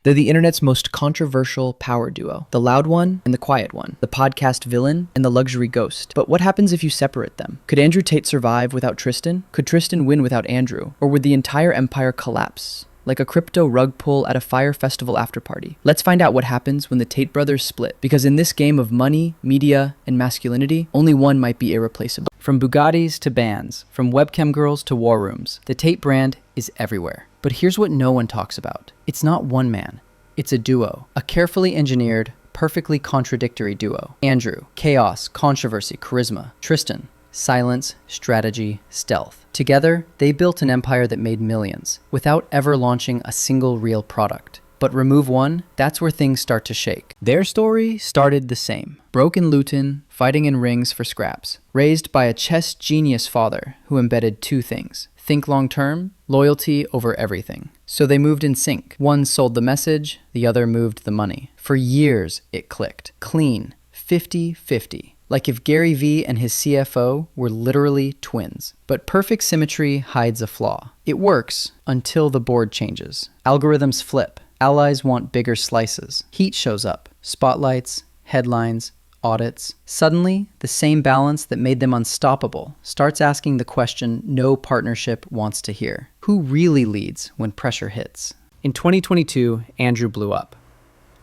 They're the internet's most controversial power duo, the loud one and the quiet one, the podcast villain and the luxury ghost. But what happens if you separate them? Could Andrew Tate survive without Tristan? Could Tristan win without Andrew? Or would the entire empire collapse? Like a crypto rug pull at a Fire Festival after party. Let's find out what happens when the Tate brothers split, because in this game of money, media, and masculinity, only one might be irreplaceable. From Bugattis to bands, from webcam girls to war rooms, the Tate brand is everywhere. But here's what no one talks about. It's not one man, it's a duo. A carefully engineered, perfectly contradictory duo. Andrew, chaos, controversy, charisma. Tristan, silence, strategy, stealth. Together, they built an empire that made millions, without ever launching a single real product. But remove one, that's where things start to shake. Their story started the same. Broke in Luton, fighting in rings for scraps. Raised by a chess genius father who embedded two things. Think long-term, loyalty over everything. So they moved in sync. One sold the message, the other moved the money. For years, it clicked. Clean, 50-50. Like if Gary Vee and his CFO were literally twins. But perfect symmetry hides a flaw. It works until the board changes. Algorithms flip. Allies want bigger slices. Heat shows up. Spotlights, headlines, audits. Suddenly, the same balance that made them unstoppable starts asking the question no partnership wants to hear. Who really leads when pressure hits? In 2022, Andrew blew up.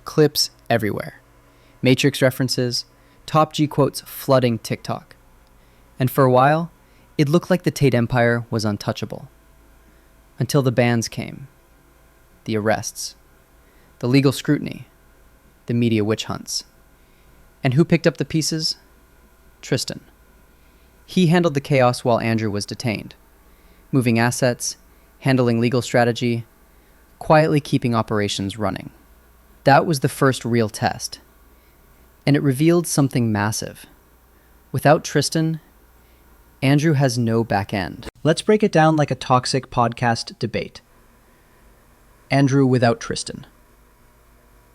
Clips everywhere. Matrix references, top G quotes flooding TikTok. And for a while, it looked like the Tate empire was untouchable. Until the bans came. The arrests. The legal scrutiny. The media witch hunts. And who picked up the pieces? Tristan. He handled the chaos while Andrew was detained. Moving assets, handling legal strategy, quietly keeping operations running. That was the first real test. And it revealed something massive. Without Tristan, Andrew has no back end. Let's break it down like a toxic podcast debate. Andrew without Tristan.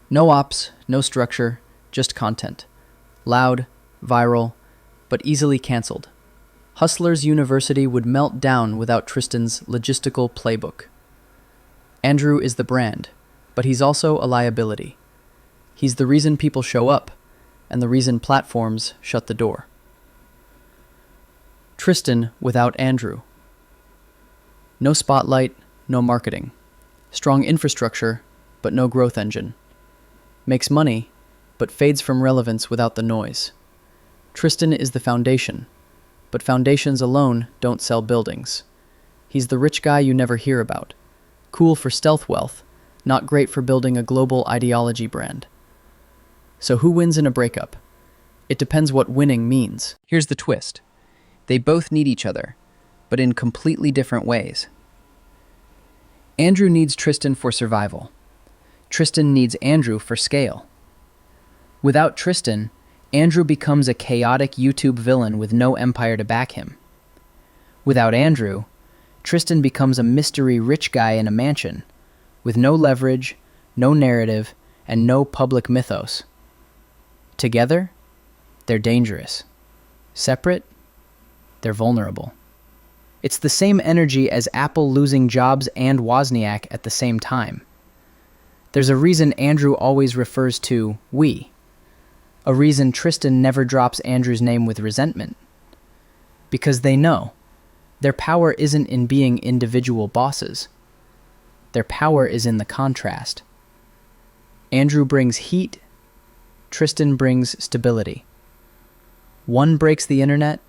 No ops, no structure, just content. Loud, viral, but easily canceled. Hustlers University would melt down without Tristan's logistical playbook. Andrew is the brand, but he's also a liability. He's the reason people show up, and the reason platforms shut the door. Tristan without Andrew. No spotlight, no marketing. Strong infrastructure, but no growth engine. Makes money, but fades from relevance without the noise. Tristan is the foundation, but foundations alone don't sell buildings. He's the rich guy you never hear about. Cool for stealth wealth, not great for building a global ideology brand. So who wins in a breakup? It depends what winning means. Here's the twist. They both need each other, but in completely different ways. Andrew needs Tristan for survival. Tristan needs Andrew for scale. Without Tristan, Andrew becomes a chaotic YouTube villain with no empire to back him. Without Andrew, Tristan becomes a mystery rich guy in a mansion, with no leverage, no narrative, and no public mythos. Together, they're dangerous. Separate, they're vulnerable. It's the same energy as Apple losing Jobs and Wozniak at the same time. There's a reason Andrew always refers to we. A reason Tristan never drops Andrew's name with resentment. Because they know their power isn't in being individual bosses. Their power is in the contrast. Andrew brings heat, Tristan brings stability. One breaks the internet,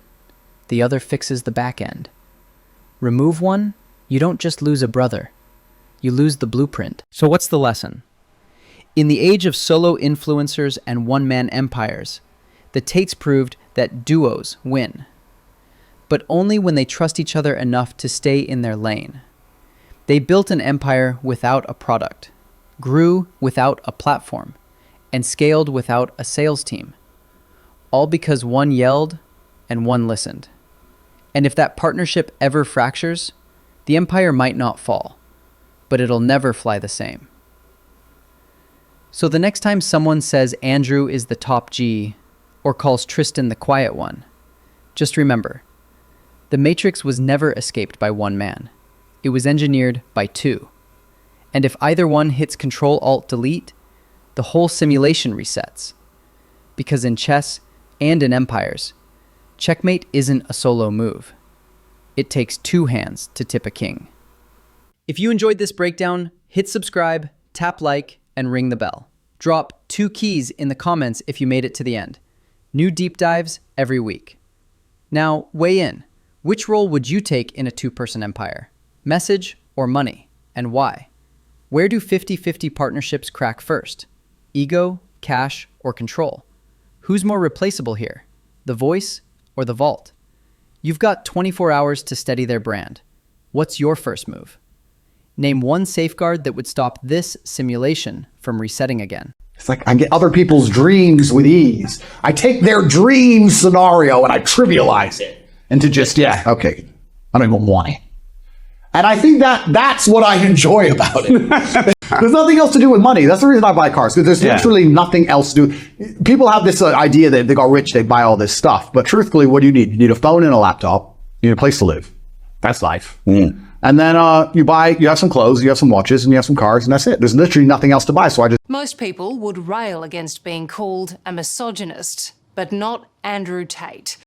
the other fixes the back end. Remove one, you don't just lose a brother, you lose the blueprint. So what's the lesson? In the age of solo influencers and one-man empires, the Tates proved that duos win. But only when they trust each other enough to stay in their lane. They built an empire without a product, grew without a platform, and scaled without a sales team. All because one yelled and one listened. And if that partnership ever fractures, the empire might not fall, but it'll never fly the same. So the next time someone says Andrew is the top G or calls Tristan the quiet one, just remember, the Matrix was never escaped by one man. It was engineered by two. And if either one hits Control-Alt-Delete, the whole simulation resets. Because in chess and in empires, checkmate isn't a solo move. It takes two hands to tip a king. If you enjoyed this breakdown, hit subscribe, tap like, and ring the bell. Drop 2 keys in the comments if you made it to the end. New deep dives every week. Now, weigh in. Which role would you take in a 2-person empire? Message or money? And why? Where do 50-50 partnerships crack first? Ego, cash, or control? Who's more replaceable here? The voice or the vault? You've got 24 hours to steady their brand. What's your first move? Name one safeguard that would stop this simulation from resetting again. It's like I get other people's dreams with ease. I take their dream scenario and I trivialize it into just, okay, I don't even want it. And I think that's what I enjoy about it. There's nothing else to do with money. That's the reason I buy cars, because there's literally nothing else to do. People have this idea that if they got rich, they buy all this stuff. But truthfully, what do you need? You need a phone and a laptop. You need a place to live. That's life. Mm. And then you have some clothes, you have some watches, and you have some cars, and that's it. There's literally nothing else to buy. So Most people would rail against being called a misogynist, but not Andrew Tate.